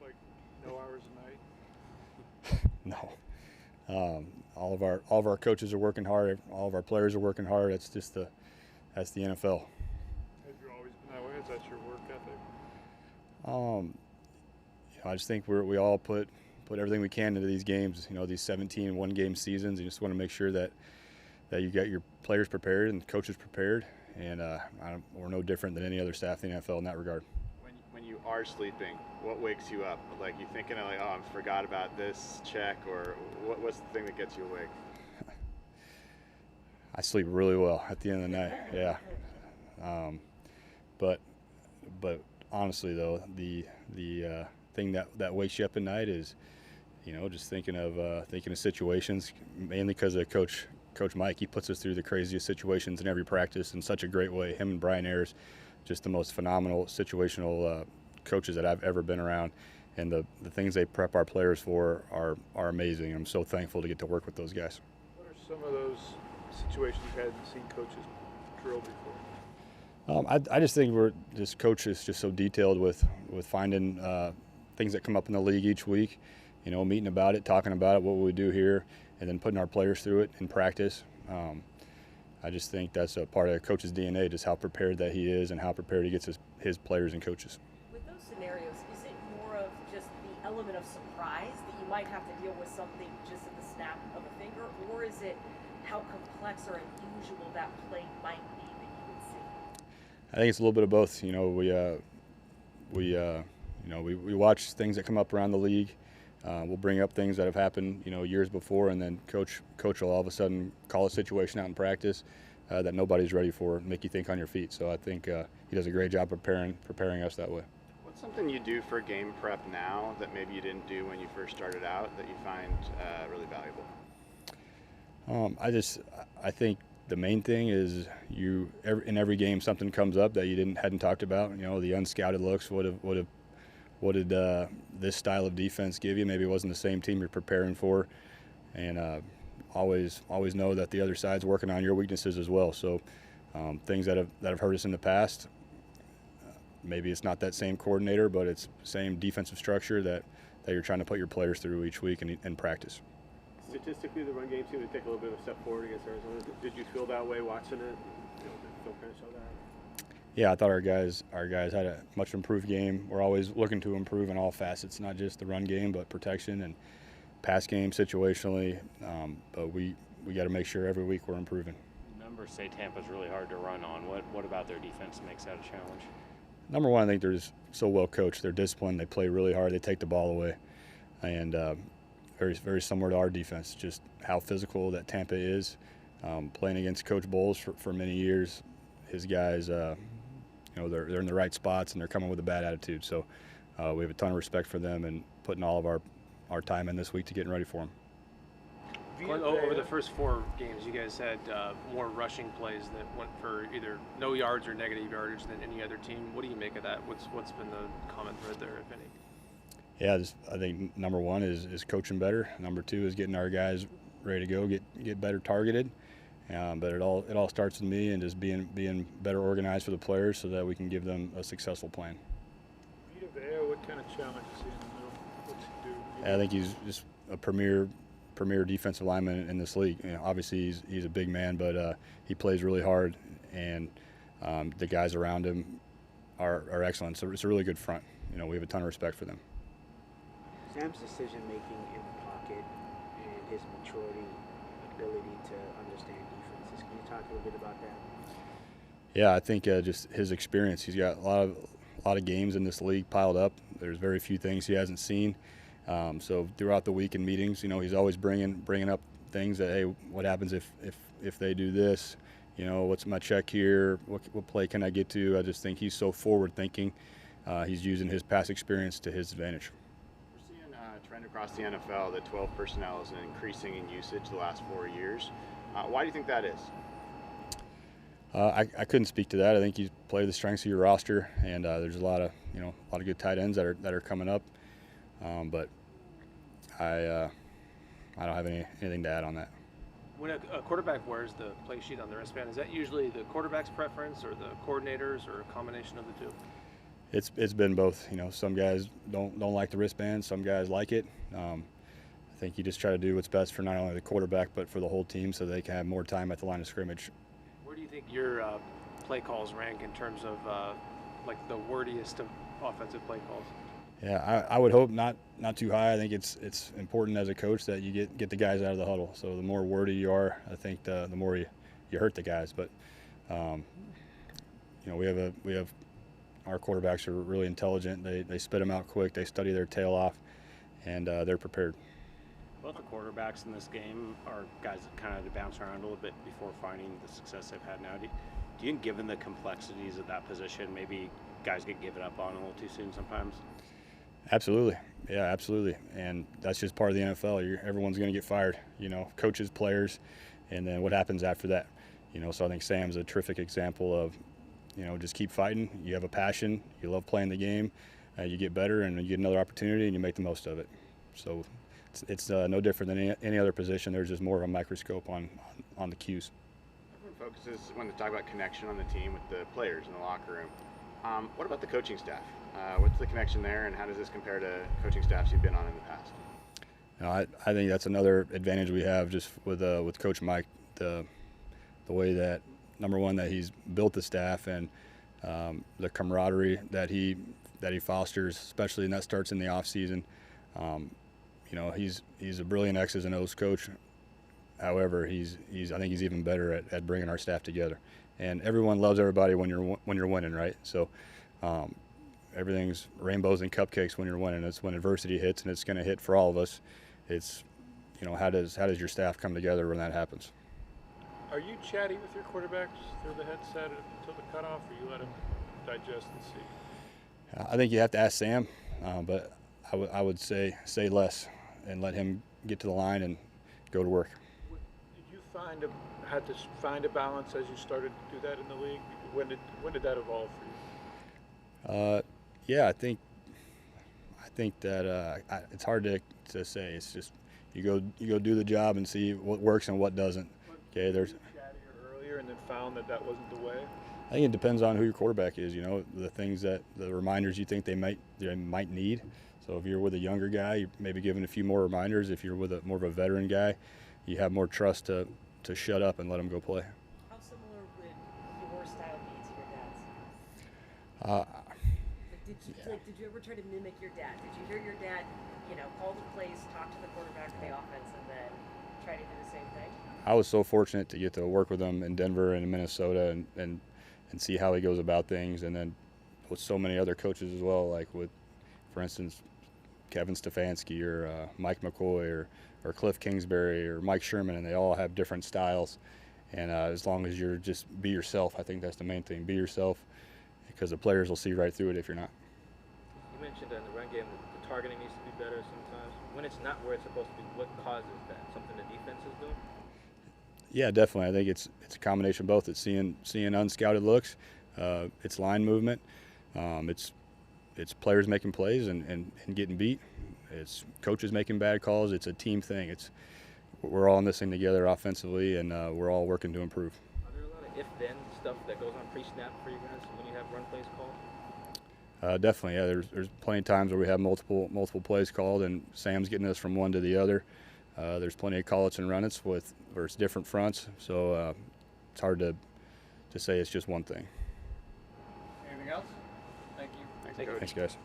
Like no hours a night? No. All of our coaches are working hard. All of our players are working hard. That's the NFL. Have you always been that way? Is that your work ethic? Um, I just think we all put everything we can into these games. These 17 one-game seasons. You just want to make sure that you get your players prepared and coaches prepared. And we're no different than any other staff in the NFL in that regard. When you are sleeping, what wakes you up? Like you thinking of like, oh, I forgot about this check, or what's the thing that gets you awake? I sleep really well at the end of the night. Yeah. But honestly though, the thing that wakes you up at night is, just thinking of situations, mainly because of Coach Mike. He puts us through the craziest situations in every practice in such a great way. Him and Brian Ayers, just the most phenomenal situational coaches that I've ever been around, and the things they prep our players for are amazing. I'm so thankful to get to work with those guys. What are some of those situations you hadn't seen coaches drill before? I just think this coach is just so detailed with finding things that come up in the league each week, meeting about it, talking about it, what will we do here, and then putting our players through it in practice. I just think that's a part of the coach's DNA, just how prepared that he is and how prepared he gets his players and coaches. With those scenarios, is it more of just the element of surprise that you might have to deal with something just at the snap of a finger, or is it how complex or unusual that play might be that you would see? I think it's a little bit of both. We watch things that come up around the league. We'll bring up things that have happened, years before, and then coach will all of a sudden call a situation out in practice that nobody's ready for, make you think on your feet. So I think he does a great job preparing us that way. What's something you do for game prep now that maybe you didn't do when you first started out that you find really valuable? I think the main thing is in every game something comes up that you hadn't talked about. The unscouted looks. What did this style of defense give you? Maybe it wasn't the same team you're preparing for, and always know that the other side's working on your weaknesses as well. So things that have hurt us in the past. Maybe it's not that same coordinator, but it's the same defensive structure that you're trying to put your players through each week in practice. Statistically, the run game seemed to take a little bit of a step forward against Arizona. Did you feel that way watching it? Did film kind of show that? Yeah, I thought our guys had a much improved game. We're always looking to improve in all facets, not just the run game, but protection and pass game situationally. But we got to make sure every week we're improving. Numbers say Tampa's really hard to run on. What about their defense makes that a challenge? Number one, I think they're just so well coached. They're disciplined. They play really hard. They take the ball away, and very, very similar to our defense. Just how physical that Tampa is. Playing against Coach Bowles for many years, his guys, they're in the right spots and they're coming with a bad attitude. So we have a ton of respect for them and putting all of our time in this week to getting ready for them. Over the first 4 games, you guys had more rushing plays that went for either no yards or negative yardage than any other team. What do you make of that? What's been the common thread there, if any? Yeah, I think number one is coaching better. Number two is getting our guys ready to go, get better targeted. But it all starts with me and just being better organized for the players so that we can give them a successful plan. Vita Vea, what kind of challenge is he in the middle? What's he do? I think he's just a premier defensive lineman in this league. Obviously he's a big man, but he plays really hard, and the guys around him are excellent. So it's a really good front. We have a ton of respect for them. Sam's decision making in the pocket and his maturity, ability to understand defenses. Can you talk a little bit about that? Yeah, I think just his experience. He's got a lot of games in this league piled up. There's very few things he hasn't seen. So throughout the week in meetings, he's always bringing up things that, hey, what happens if they do this? What's my check here? What play can I get to? I just think he's so forward thinking. He's using his past experience to his advantage. We're seeing a trend across the NFL that 12 personnel is increasing in usage the last 4 years. Why do you think that is? I couldn't speak to that. I think you play the strengths of your roster, and there's a lot of good tight ends that are coming up. But I don't have anything to add on that. When a quarterback wears the play sheet on the wristband, is that usually the quarterback's preference or the coordinators or a combination of the two? It's been both. You know, some guys don't like the wristband, some guys like it. I think you just try to do what's best for not only the quarterback but for the whole team, so they can have more time at the line of scrimmage. Where do you think your play calls rank in terms of like the wordiest of offensive play calls? Yeah, I would hope not too high. I think it's important as a coach that you get the guys out of the huddle. So the more wordy you are, I think the more you hurt the guys. But you know, we have our quarterbacks are really intelligent. They spit them out quick. They study their tail off, and they're prepared. Both the quarterbacks in this game are guys that kind of had to bounce around a little bit before finding the success they've had now. Do you think, given the complexities of that position, maybe guys get given up on a little too soon sometimes? Absolutely. Yeah, absolutely. And that's just part of the NFL. Everyone's going to get fired, you know, coaches, players, and then what happens after that. You know, so I think Sam's a terrific example of, you know, just keep fighting. You have a passion. You love playing the game. You get better, and you get another opportunity, and you make the most of it. So it's no different than any other position. There's just more of a microscope on the cues. Everyone focuses when they talk about connection on the team with the players in the locker room. What about the coaching staff? What's the connection there, and how does this compare to coaching staffs you've been on in the past? I think that's another advantage we have just with Coach Mike, the way that, number one, that he's built the staff, and the camaraderie that he fosters, especially, and that starts in the off season. You know, he's a brilliant X's and O's coach. However, I think he's even better at bringing our staff together. And everyone loves everybody when you're winning, right? So everything's rainbows and cupcakes when you're winning. It's when adversity hits, and it's going to hit for all of us. It's, you know, how does your staff come together when that happens? Are you chatty with your quarterbacks through the headset until the cutoff, or you let them digest and see? I think you have to ask Sam, but I would say less and let him get to the line and go to work. Did you had to find a balance as you started to do that in the league? When did that evolve for you? Yeah, I think that it's hard to say. It's just you go do the job and see what works and what doesn't. Okay, there's Chattier earlier and then found that wasn't the way. I think it depends on who your quarterback is. You know, the reminders you think they might need. So if you're with a younger guy, you maybe giving a few more reminders. If you're with more of a veteran guy, you have more trust to shut up and let him go play. How similar would your style be to your dad's? Did you ever try to mimic your dad? Did you hear your dad, you know, call the plays, talk to the quarterback of the offense, and then try to do the same thing? I was so fortunate to get to work with him in Denver and in Minnesota and see how he goes about things, and then with so many other coaches as well, like with, for instance, Kevin Stefanski or Mike McCoy or Cliff Kingsbury or Mike Sherman, and they all have different styles. And as long as you're just be yourself, I think that's the main thing. Be yourself, because the players will see right through it if you're not. You mentioned in the run game that the targeting needs to be better sometimes. When it's not where it's supposed to be, what causes that? Something the defense is doing? Yeah, definitely. I think it's a combination of both. It's seeing unscouted looks, it's line movement, it's players making plays and getting beat. It's coaches making bad calls. It's a team thing. We're all in this thing together offensively, and we're all working to improve. Are there a lot of if-then stuff that goes on pre-snap for you guys when you have run plays called? Definitely, yeah. There's plenty of times where we have multiple plays called, and Sam's getting us from one to the other. There's plenty of call-outs and run-its where it's different fronts, so it's hard to say it's just one thing. Anything else? Thank you. Thanks, Coach. Thanks, guys.